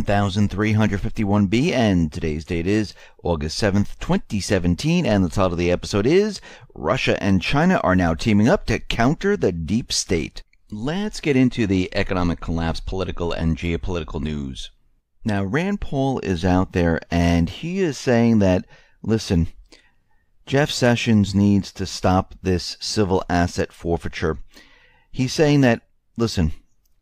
1351B, and today's date is August 7th, 2017, and the title of the episode is Russia and China are now teaming up to counter the deep state. Let's get into the economic collapse, political and geopolitical news. Now, Rand Paul is out there, and he is saying that, listen, Jeff Sessions needs to stop this civil asset forfeiture. He's saying that, listen,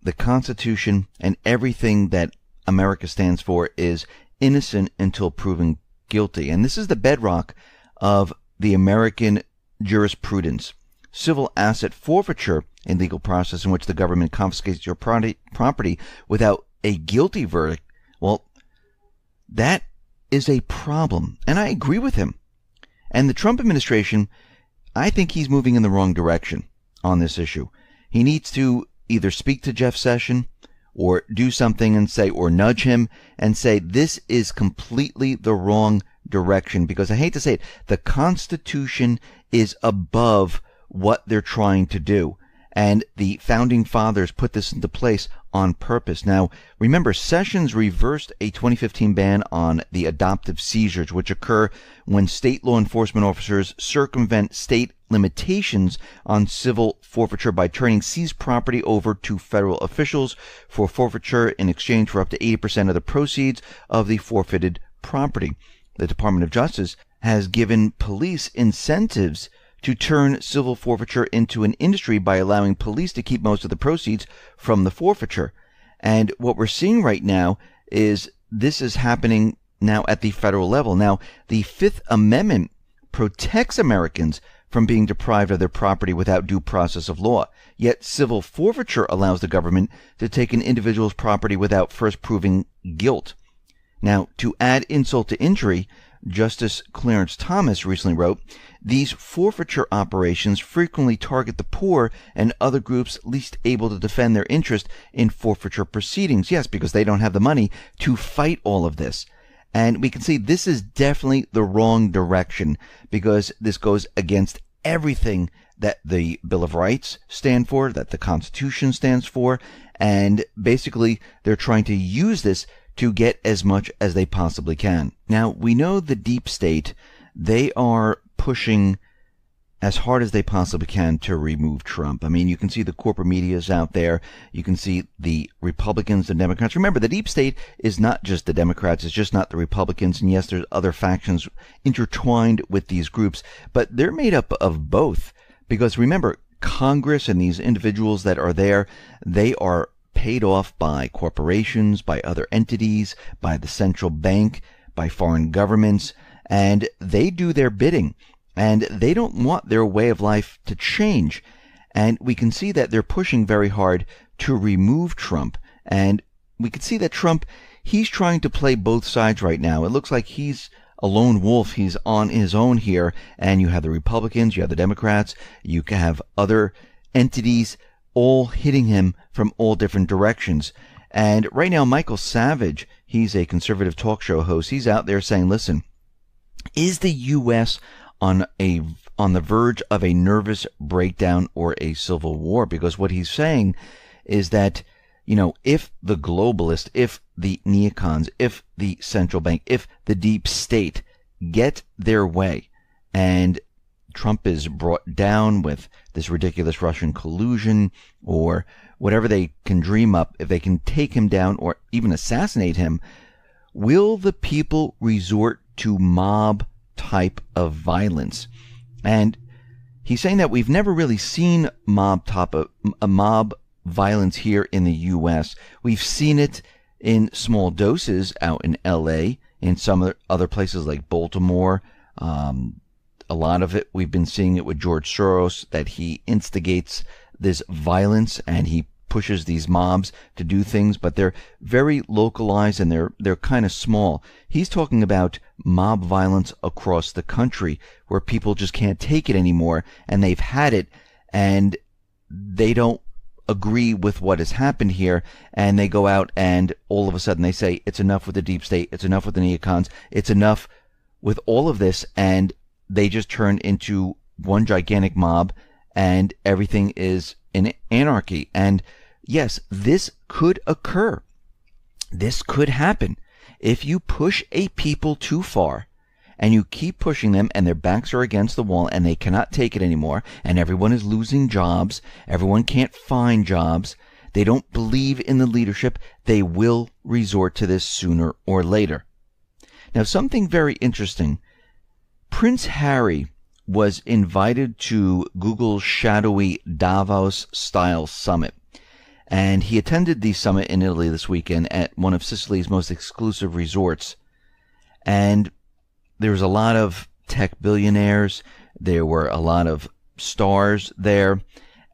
the Constitution and everything that America stands for is innocent until proven guilty. And this is the bedrock of the American jurisprudence. Civil asset forfeiture, a legal process in which the government confiscates your property without a guilty verdict, well, that is a problem. And I agree with him. And the Trump administration, I think he's moving in the wrong direction on this issue. He needs to either speak to Jeff Sessions or do something and say, or nudge him and say, this is completely the wrong direction. Because I hate to say it, the Constitution is above what they're trying to do. And the founding fathers put this into place on purpose. Now, remember, Sessions reversed a 2015 ban on the adoptive seizures, which occur when state law enforcement officers circumvent state limitations on civil forfeiture by turning seized property over to federal officials for forfeiture in exchange for up to 80% of the proceeds of the forfeited property. The Department of Justice has given police incentives to turn civil forfeiture into an industry by allowing police to keep most of the proceeds from the forfeiture. And what we're seeing right now is this is happening now at the federal level. Now, the Fifth Amendment protects Americans from being deprived of their property without due process of law. Yet civil forfeiture allows the government to take an individual's property without first proving guilt. Now, to add insult to injury, Justice Clarence Thomas recently wrote, these forfeiture operations frequently target the poor and other groups least able to defend their interest in forfeiture proceedings. Yes, because they don't have the money to fight all of this. And we can see this is definitely the wrong direction because this goes against everything that the Bill of Rights stand for, that the Constitution stands for, and basically they're trying to use this to get as much as they possibly can. Now, we know the deep state, they are pushing as hard as they possibly can to remove Trump. I mean, you can see the corporate media is out there. You can see the Republicans and Democrats. Remember, the deep state is not just the Democrats. It's just not the Republicans. And yes, there's other factions intertwined with these groups, but they're made up of both. Because remember, Congress and these individuals that are there, they are paid off by corporations, by other entities, by the central bank, by foreign governments, and they do their bidding. And they don't want their way of life to change. And we can see that they're pushing very hard to remove Trump. And we can see that Trump, he's trying to play both sides right now. It looks like he's a lone wolf. He's on his own here. And you have the Republicans, you have the Democrats, you have other entities all hitting him from all different directions. And right now, Michael Savage, he's a conservative talk show host. He's out there saying, listen, is the U.S. on the verge of a nervous breakdown or a civil war? Because what he's saying is that, you know, if the globalists, if the neocons, if the central bank, if the deep state get their way and Trump is brought down with this ridiculous Russian collusion or whatever they can dream up, if they can take him down or even assassinate him, will the people resort to mob type of violence? And he's saying that we've never really seen mob violence here in the U.S. We've seen it in small doses out in L.A., in some other places like Baltimore. A lot of it, we've been seeing it with George Soros, that he instigates this violence and he pushes these mobs to do things, but they're very localized and they're kind of small. He's talking about mob violence across the country where people just can't take it anymore and they've had it and they don't agree with what has happened here, and they go out and all of a sudden they say it's enough with the deep state, it's enough with the neocons, it's enough with all of this, and they just turn into one gigantic mob and everything is in anarchy. And yes, this could occur. this could happen. If you push a people too far, and you keep pushing them, and their backs are against the wall, and they cannot take it anymore, and everyone is losing jobs, everyone can't find jobs, they don't believe in the leadership, they will resort to this sooner or later. Now, something very interesting. Prince Harry was invited to Google's shadowy Davos-style summit. And he attended the summit in Italy this weekend at one of Sicily's most exclusive resorts. And there was a lot of tech billionaires. There were a lot of stars there.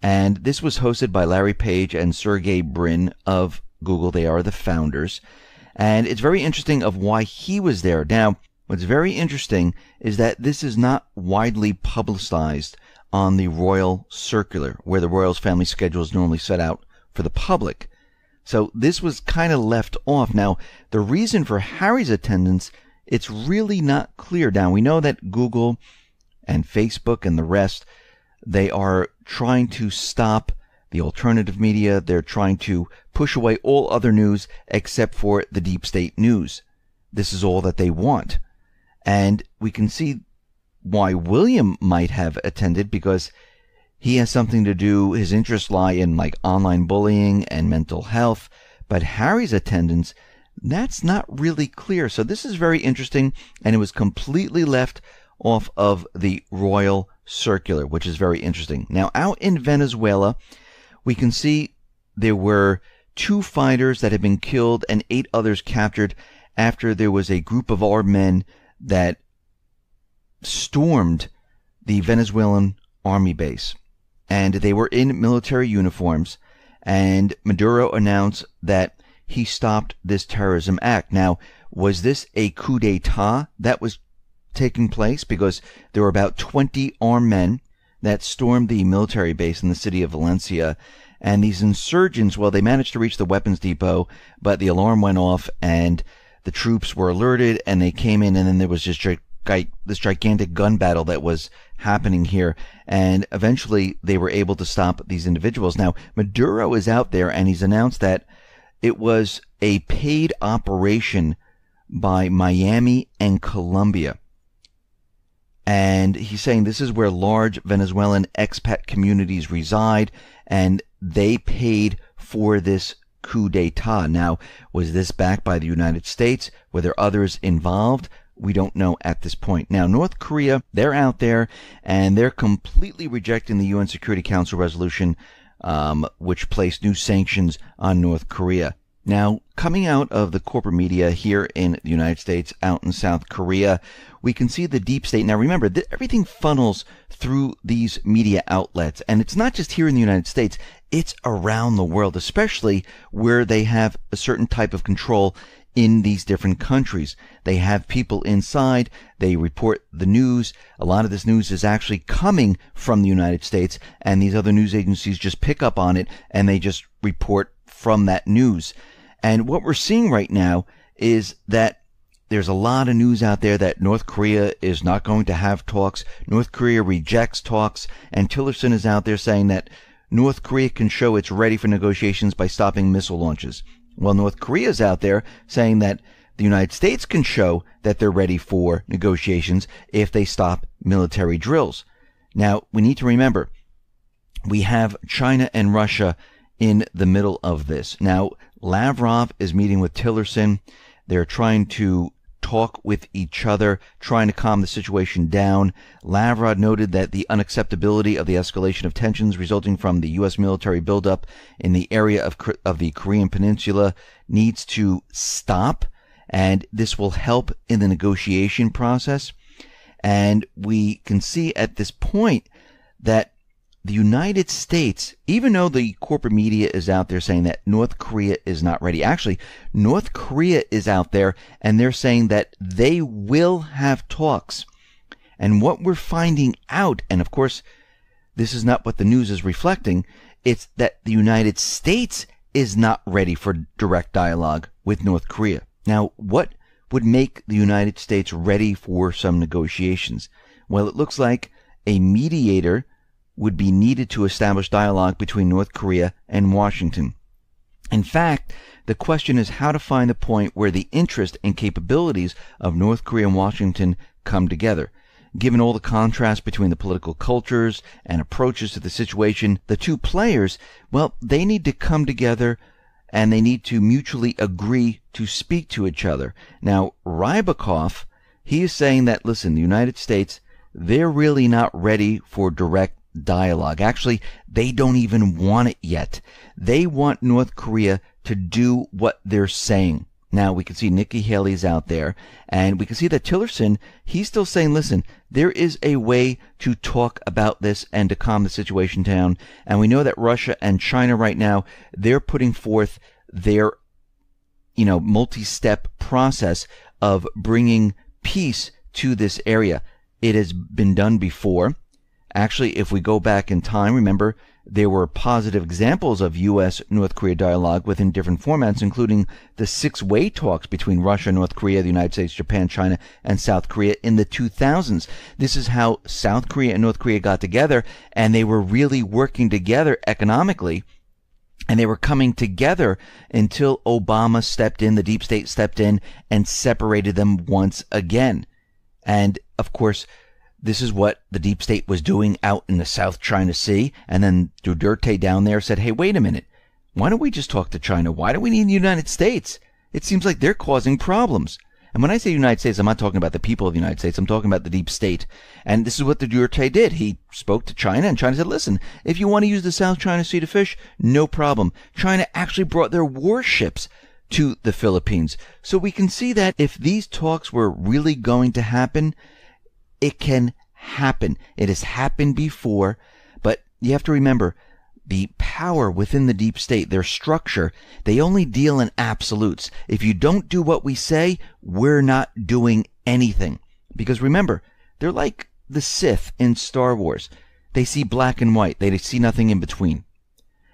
And this was hosted by Larry Page and Sergey Brin of Google. They are the founders. And it's very interesting of why he was there. Now, what's very interesting is that this is not widely publicized on the Royal Circular, where the Royals' family schedule is normally set out for the public. So this was kind of left off. Now, the reason for Harry's attendance, it's really not clear. Now, we know that Google and Facebook and the rest, they are trying to stop the alternative media. They're trying to push away all other news except for the deep state news. This is all that they want. And we can see why William might have attended, because he has something to do, his interests lie in like online bullying and mental health. But Harry's attendance, that's not really clear. So this is very interesting, and it was completely left off of the Royal Circular, which is very interesting. Now, out in Venezuela, we can see there were 2 fighters that had been killed and 8 others captured after there was a group of armed men that stormed the Venezuelan army base. And they were in military uniforms, and Maduro announced that he stopped this terrorism act. Now, was this a coup d'etat that was taking place? Because there were about 20 armed men that stormed the military base in the city of Valencia, and these insurgents, well, they managed to reach the weapons depot, but the alarm went off, and the troops were alerted, and they came in, and then there was just this gigantic gun battle that was happening here, and eventually they were able to stop these individuals. Now, Maduro is out there, and he's announced that it was a paid operation by Miami and Colombia. And he's saying this is where large Venezuelan expat communities reside, and they paid for this coup d'etat. Now, was this backed by the United States? Were there others involved? We don't know at this point. Now, North Korea, they're out there, and they're completely rejecting the UN Security Council resolution, which placed new sanctions on North Korea. Now, coming out of the corporate media here in the United States, out in South Korea, we can see the deep state. Now, remember, everything funnels through these media outlets, and it's not just here in the United States, it's around the world, especially where they have a certain type of control in these different countries. They have people inside, they report the news. A lot of this news is actually coming from the United States, and these other news agencies just pick up on it, and they just report from that news. And what we're seeing right now is that there's a lot of news out there that North Korea is not going to have talks. North Korea rejects talks, and Tillerson is out there saying that North Korea can show it's ready for negotiations by stopping missile launches. Well, North Korea is out there saying that the United States can show that they're ready for negotiations if they stop military drills. Now, we need to remember, we have China and Russia in the middle of this. Now, Lavrov is meeting with Tillerson. They're trying to talk with each other, trying to calm the situation down. Lavrov noted that the unacceptability of the escalation of tensions resulting from the U.S. military buildup in the area of the Korean Peninsula needs to stop, and this will help in the negotiation process. And we can see at this point that the United States, even though the corporate media is out there saying that North Korea is not ready, actually, North Korea is out there and they're saying that they will have talks. And what we're finding out, and of course, this is not what the news is reflecting, it's that the United States is not ready for direct dialogue with North Korea. Now, what would make the United States ready for some negotiations? Well, it looks like a mediator would be needed to establish dialogue between North Korea and Washington. In fact, the question is how to find the point where the interest and capabilities of North Korea and Washington come together. Given all the contrast between the political cultures and approaches to the situation, the two players, well, they need to come together and they need to mutually agree to speak to each other. Now, Rybakov, he is saying that, listen, the United States, they're really not ready for direct dialogue. Actually, they don't even want it yet. They want North Korea to do what they're saying. Now, we can see Nikki Haley's out there, and we can see that Tillerson, he's still saying, listen, there is a way to talk about this and to calm the situation down. And we know that Russia and China right now, they're putting forth their, multi-step process of bringing peace to this area. It has been done before. Actually, if we go back in time, remember, there were positive examples of U.S.-North Korea dialogue within different formats, including the six-way talks between Russia, North Korea, the United States, Japan, China, and South Korea in the 2000s. This is how South Korea and North Korea got together, and they were really working together economically, and they were coming together until Obama stepped in, the deep state stepped in, and separated them once again. And, of course, this is what the deep state was doing out in the South China Sea. And then Duterte down there said, hey, wait a minute. Why don't we just talk to China? Why do we need the United States? It seems like they're causing problems. And when I say United States, I'm not talking about the people of the United States. I'm talking about the deep state. And this is what the Duterte did. He spoke to China, and China said, listen, if you want to use the South China Sea to fish, no problem. China actually brought their warships to the Philippines. So we can see that if these talks were really going to happen, it can happen. It has happened before, but you have to remember the power within the deep state, their structure, they only deal in absolutes. If you don't do what we say, we're not doing anything. Because remember, they're like the Sith in Star Wars. They see black and white. They see nothing in between.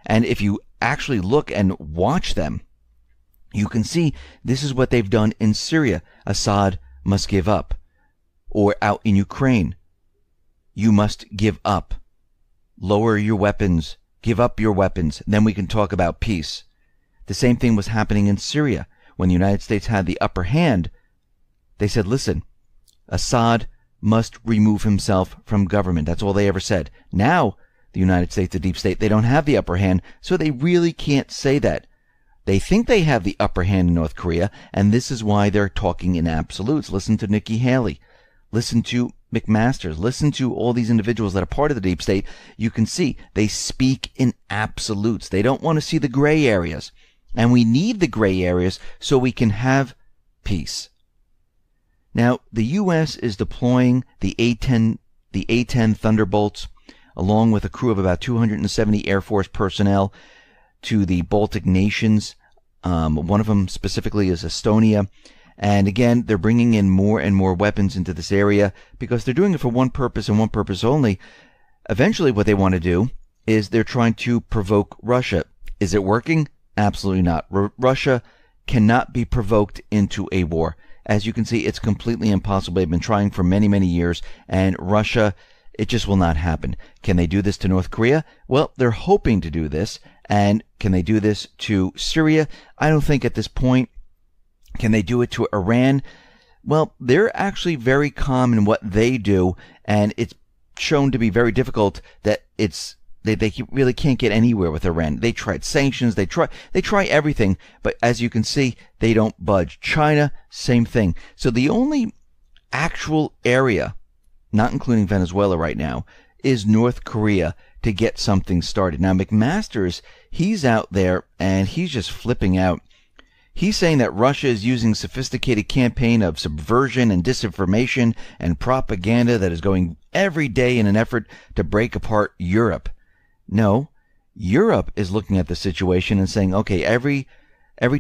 And if you actually look and watch them, you can see this is what they've done in Syria. Assad must give up. Or out in Ukraine, you must give up. Lower your weapons. Give up your weapons. Then we can talk about peace. The same thing was happening in Syria. When the United States had the upper hand, they said, listen, Assad must remove himself from government. That's all they ever said. Now, the United States, the deep state, they don't have the upper hand, so they really can't say that. They think they have the upper hand in North Korea, and this is why they're talking in absolutes. Listen to Nikki Haley. Listen to McMaster's. Listen to all these individuals that are part of the deep state. You can see they speak in absolutes. They don't want to see the gray areas. And we need the gray areas so we can have peace. Now, the U.S. is deploying the A-10 Thunderbolts along with a crew of about 270 Air Force personnel to the Baltic nations. One of them specifically is Estonia. And again, they're bringing in more and more weapons into this area because they're doing it for one purpose and one purpose only. Eventually, what they want to do is they're trying to provoke Russia. Is it working? Absolutely not. Russia cannot be provoked into a war. As you can see, it's completely impossible. They've been trying for many, many years, and Russia, it just will not happen. Can they do this to North Korea? Well, they're hoping to do this. And can they do this to Syria? I don't think at this point. Can they do it to Iran? Well, they're actually very calm in what they do, and it's shown to be very difficult that they really can't get anywhere with Iran. They tried sanctions, they try everything, but as you can see, they don't budge. China, same thing. So the only actual area, not including Venezuela right now, is North Korea to get something started. Now, McMaster's, he's out there, and he's just flipping out. He's saying that Russia is using a sophisticated campaign of subversion and disinformation and propaganda that is going every day in an effort to break apart Europe. No, Europe is looking at the situation and saying, okay, every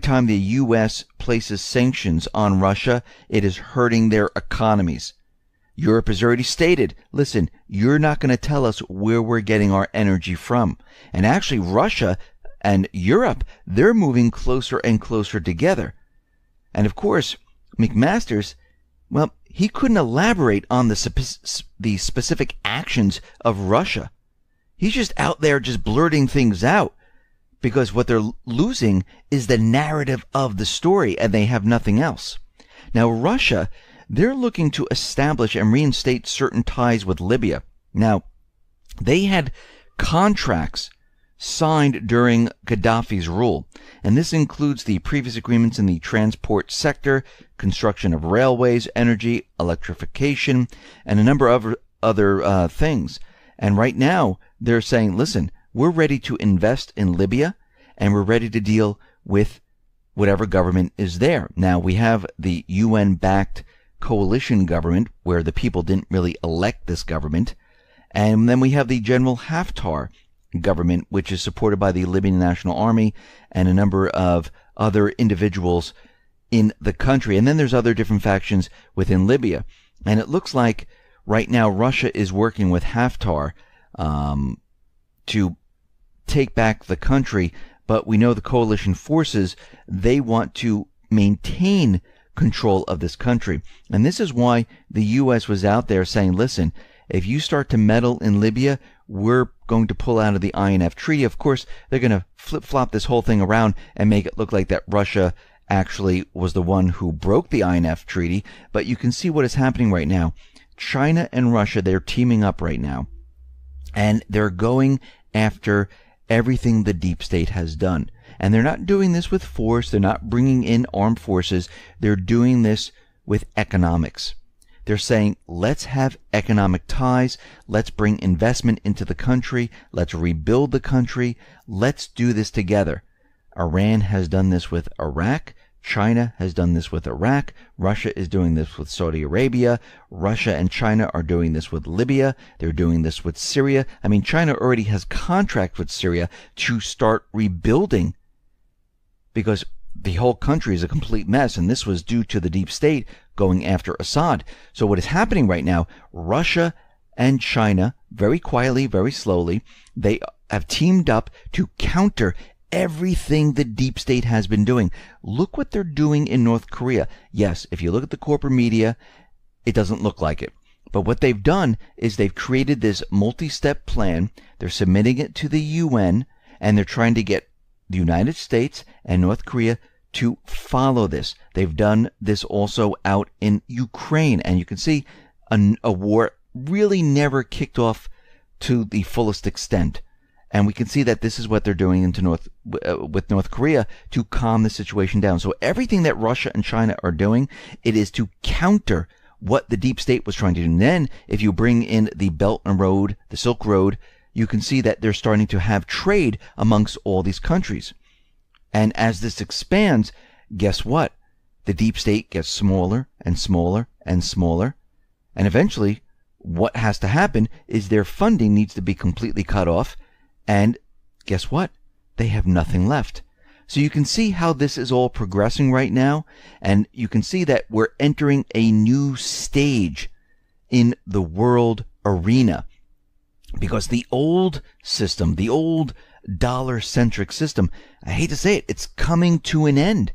time the U.S. places sanctions on Russia, it is hurting their economies. Europe has already stated, listen, you're not going to tell us where we're getting our energy from. And actually, Russia and Europe, they're moving closer and closer together. And of course, McMaster's, well, he couldn't elaborate on the specific actions of Russia. He's just out there just blurting things out. because what they're losing is the narrative of the story, and they have nothing else. Now, Russia, they're looking to establish and reinstate certain ties with Libya. Now, they had contracts signed during Gaddafi's rule, and this includes the previous agreements in the transport sector, construction of railways, energy, electrification, and a number of other things. And right now, they're saying, listen, we're ready to invest in Libya, and we're ready to deal with whatever government is there. Now, we have the UN-backed coalition government, where the people didn't really elect this government. And then we have the General Haftar government, which is supported by the Libyan National Army and a number of other individuals in the country. And then there's other different factions within Libya. And it looks like right now Russia is working with Haftar to take back the country. But we know the coalition forces, they want to maintain control of this country. And this is why the U.S. was out there saying, listen, if you start to meddle in Libya, we're going to pull out of the INF Treaty. Of course, they're going to flip-flop this whole thing around and make it look like that Russia actually was the one who broke the INF Treaty. But you can see what is happening right now. China and Russia, they're teaming up right now. And they're going after everything the deep state has done. And they're not doing this with force. They're not bringing in armed forces. They're doing this with economics. They're saying, let's have economic ties. Let's bring investment into the country. Let's rebuild the country. Let's do this together. Iran has done this with Iraq. China has done this with Iraq. Russia is doing this with Saudi Arabia. Russia and China are doing this with Libya. They're doing this with Syria. I mean, China already has contract with Syria to start rebuilding, because the whole country is a complete mess, and this was due to the deep state going after Assad. So what is happening right now, Russia and China, very quietly, very slowly, they have teamed up to counter everything the deep state has been doing. Look what they're doing in North Korea. Yes, if you look at the corporate media, it doesn't look like it. But what they've done is they've created this multi-step plan. They're submitting it to the UN, and they're trying to get the United States and North Korea to follow this. They've done this also out in Ukraine, and you can see a war really never kicked off to the fullest extent. And we can see that this is what they're doing with North Korea to calm the situation down. So everything that Russia and China are doing, it is to counter what the deep state was trying to do. And then if you bring in the Belt and Road, the Silk Road, you can see that they're starting to have trade amongst all these countries. And as this expands, guess what? The deep state gets smaller and smaller and smaller. And eventually, what has to happen is their funding needs to be completely cut off. And guess what? They have nothing left. So you can see how this is all progressing right now. And you can see that we're entering a new stage in the world arena. Because the old system, the old dollar-centric system, I hate to say it, it's coming to an end.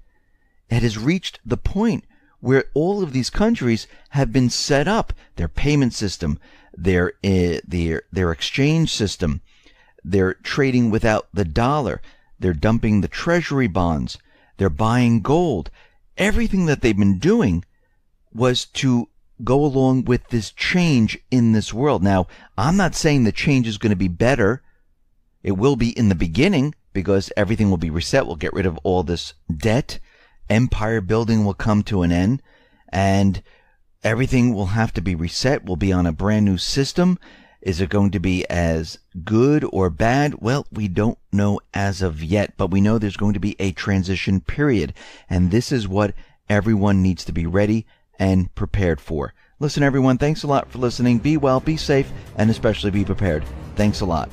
It has reached the point where all of these countries have been set up. Their payment system, their exchange system, they're trading without the dollar. They're dumping the treasury bonds. They're buying gold. Everything that they've been doing was to go along with this change in this world. Now, I'm not saying the change is going to be better. It will be in the beginning, because everything will be reset. We'll get rid of all this debt. Empire building will come to an end, and everything will have to be reset. We'll be on a brand new system. Is it going to be as good or bad? Well, we don't know as of yet, but we know there's going to be a transition period. And this is what everyone needs to be ready and prepared for. Listen, everyone, thanks a lot for listening. Be well, be safe, and especially be prepared. Thanks a lot.